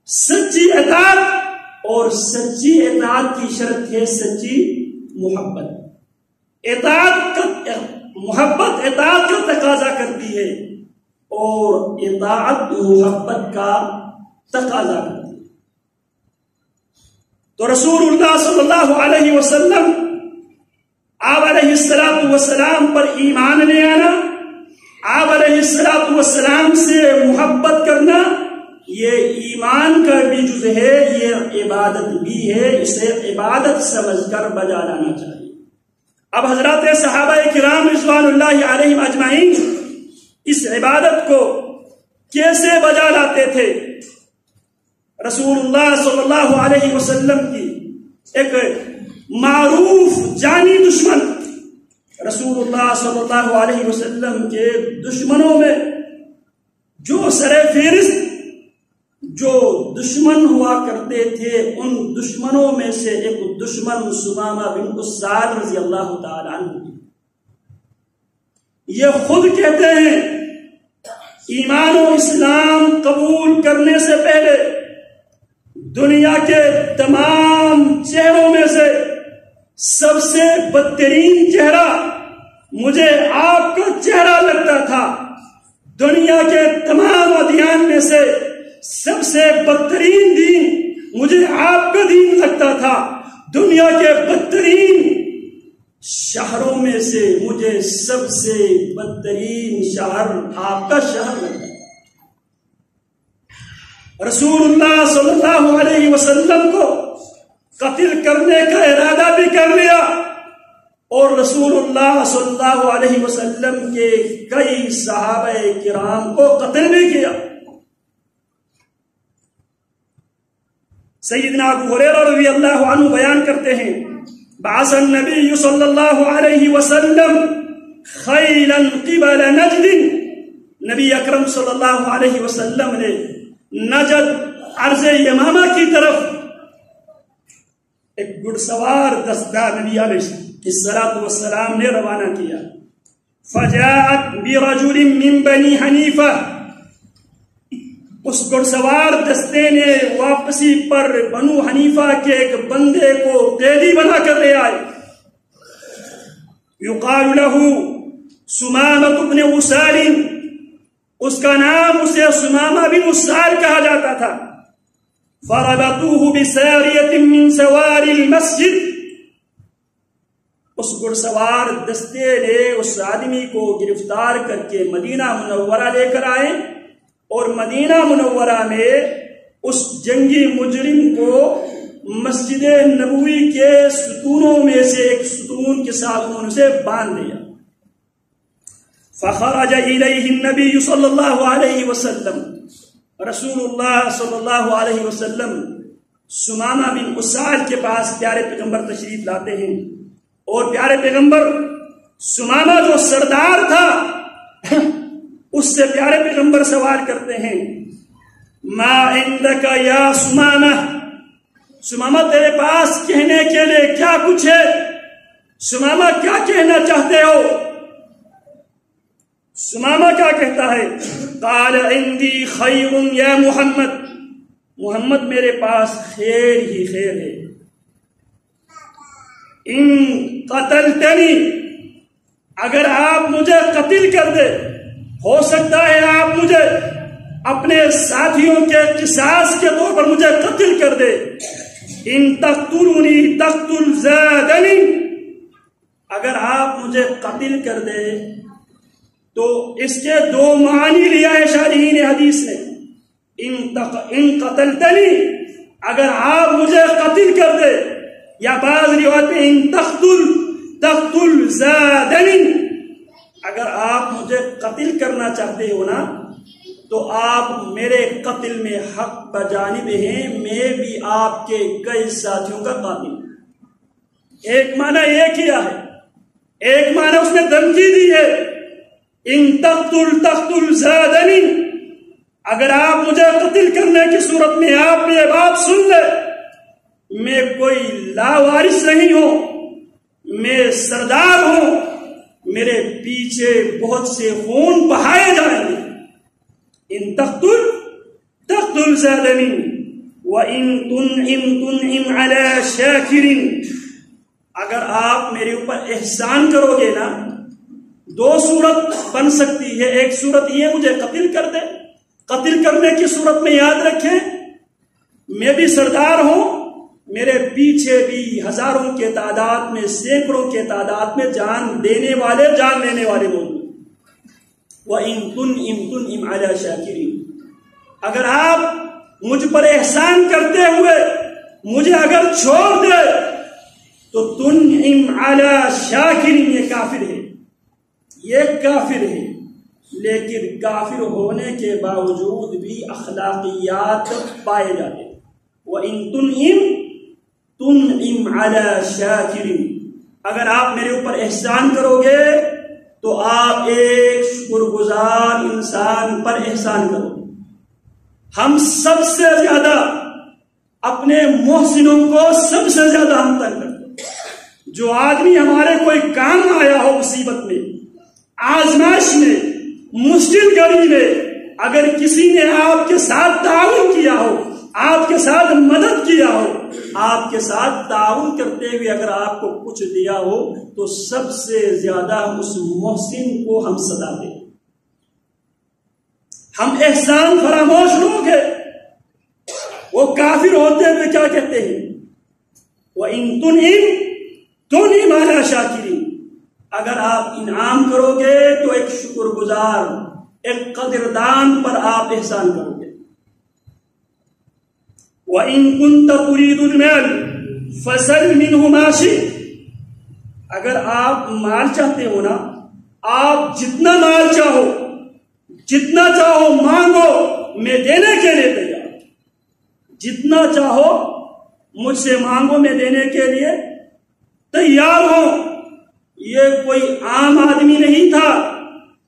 سچی اطاعت، اور سچی اطاعت کی شرط ہے سچی محبت۔ محبت اطاعت کا تقاضا کرتی ہے، اور اطاعت محبت کا تقاضا کرتی ہے۔ تو رسول اللہ صلی اللہ علیہ وسلم، آپ علیہ السلام پر ایمان لے آنا، آپ علیہ السلام سے محبت کرنا، یہ ایمان کا بھی جز ہے، یہ عبادت بھی ہے، اسے عبادت سمجھ کر بجا لانا چاہیے۔ اب حضرات صحابہ کرام رضوان اللہ علیہم اجمعین اس عبادت کو کیسے بجا لاتے تھے؟ رسول اللہ صلی اللہ علیہ وسلم کی ایک معروف جانی دشمن، رسول اللہ صلی اللہ علیہ وسلم کے دشمنوں میں جو سر فہرست جو دشمن ہوا کرتے تھے، ان دشمنوں میں سے ایک دشمن سمامہ بن اسال رضی اللہ تعالی عنہ، یہ خود کہتے ہیں ایمان و اسلام قبول کرنے سے پہلے دنیا کے تمام چہروں میں سے سب سے بدترین چہرہ مجھے آپ کا چہرہ لگتا تھا، دنیا کے تمام ادیان میں سے سب سے بدترین دین مجھے آپ کا دین لگتا تھا، دنیا کے بدترین شہروں میں سے مجھے سب سے بدترین شہر آپ کا شہر لگتا تھا۔ رسول اللہ صلی اللہ علیہ وسلم کو قتل کرنے کا ارادہ بھی کر لیا، اور رسول اللہ صلی اللہ علیہ وسلم کے کئی صحابہ کرام کو قتل بھی کیا۔ سیدنا ابو ہریرہ رضی اللہ عنہ بیان کرتے ہیں، بعث النبی صلی اللہ علیہ وسلم خیلا قبل نجد، نبی اکرم صلی اللہ علیہ وسلم نے نجد ارض یمامہ کی طرف ایک گھڑ سوار دستہ نبی علیہ السلام نے روانہ کیا۔ فجاءت برجل من بنی حنیفہ، اس گھڑ سوار دستے نے واپسی پر بنو حنیفہ کے ایک بندے کو قیدی بنا کر لے آئے۔ یقال له سمامہ بن اسال، اس کا نام اسے سمامہ بن اسال کہا جاتا تھا۔ فربطوه بساریۃ من سواری المسجد، اس گھڑ سوار دستے نے اس آدمی کو گرفتار کر کے مدینہ منورہ لے کر آئے، اور مدینہ منورہ میں اس جنگی مجرم کو مسجد نبوی کے ستونوں میں سے ایک ستون کے ساتھ انہوں سے باندھ دیا۔ فخرج الیہ النبی صلی اللہ علیہ وسلم، رسول اللہ صلی اللہ علیہ وسلم سمامہ بن اسال کے پاس پیارے پیغمبر تشریف لاتے ہیں، اور پیارے پیغمبر سمامہ جو سردار تھا اس سے پیارے پیغمبر سوال کرتے ہیں، ما عندک یا سمامہ، سمامہ تیرے پاس کہنے کے لیے کیا کچھ ہے؟ سمامہ کیا کہنا چاہتے ہو؟ سمامہ کیا کہتا ہے؟ قال عندی خیر یا محمد، محمد میرے پاس خیر ہی خیر ہے۔ ان قتلتنی، اگر آپ مجھے قتل کر دے، ہو سکتا ہے آپ مجھے اپنے ساتھیوں کے قصاص کے طور پر مجھے قتل کر دے۔ ان تقتلنی تقتل زادنی، اگر آپ مجھے قتل کر دے تو اس کے دو معنی لیا ہے شارحین حدیث نے۔ ان قتلتنی، اگر آپ مجھے قتل کر دے، یا بعض روایت میں ان تقتل زادنی، اگر آپ مجھے قتل کرنا چاہتے ہو نا تو آپ میرے قتل میں حق بجانب ہیں، میں بھی آپ کے کئی ساتھیوں کا قاتل ہوں۔ ایک معنی یہ کیا ہے، ایک معنی اس نے دھمکی دی ہے، ان تقتل زادنی، اگر آپ مجھے قتل کرنے کی صورت میں آپ یہ بات سن لے، میں کوئی لاوارث نہیں ہوں، میں سردار ہوں، میرے پیچھے بہت سے خون بہائے جائیں گے۔ ان تقتل زادنی، وَإِن تُنْعِمْ عَلَى شَاكِرٍ، اگر آپ میرے اوپر احسان کرو گے نا، دو صورت بن سکتی ہے. ایک صورت یہ مجھے قتل کر دے. قتل کرنے کی صورت میں یاد رکھیں میں بھی سردار ہوں، میرے پیچھے بھی ہزاروں کے تعداد میں، سینکڑوں کے تعداد میں جان دینے والے، جان لینے والے لوگ. وَإِن تُنْعِمْ عَلَى شَاكِرٍ، اگر آپ مجھ پر احسان کرتے ہوئے مجھے اگر چھوڑ دے تو تُنْعِمْ عَلَى شَاكِرٍ، یہ کافر ہے، یہ کافر ہے. لیکن کافر ہونے کے باوجود بھی اخلاقیات پائے جاتے. وَإِن تُنْعِمْ عَلَى شَاكِرٍ، اگر آپ میرے اوپر احسان کرو گے تو آپ ایک شکر گزار انسان پر احسان کرو. ہم سب سے زیادہ اپنے محسنوں کو سب سے زیادہ ہم تنگ کرتے. جو آدمی ہمارے کوئی کام آیا ہو، مصیبت میں، آزمائش میں، مشکل گھڑی میں، اگر کسی نے آپ کے ساتھ تعاون کیا ہو، آپ کے ساتھ مدد کیا ہو، آپ کے ساتھ تعاون کرتے ہوئے اگر آپ کو کچھ دیا ہو، تو سب سے زیادہ اس محسن کو ہم صدا دیں. ہم احسان فراموش لوگ ہیں. وہ کافر ہوتے ہوئے کیا کہتے ہیں؟ وَإِن تُنْعِمْ عَلَى شَاكِرٍ، اگر آپ انعام کرو گے تو ایک شکر گزار، ایک قدردان پر آپ احسان کرو گے. وَإِن كُنْتَ تُرِيدُ الْمَالَ فَسَلْ مِنْهُ مَا شِئْتَ، اگر آپ مال چاہتے ہو نا، آپ جتنا مال چاہو، جتنا چاہو مانگو، میں دینے کے لیے تیار. جتنا چاہو مجھ سے مانگو، میں دینے کے لیے تیار ہوں. یہ کوئی عام آدمی نہیں تھا،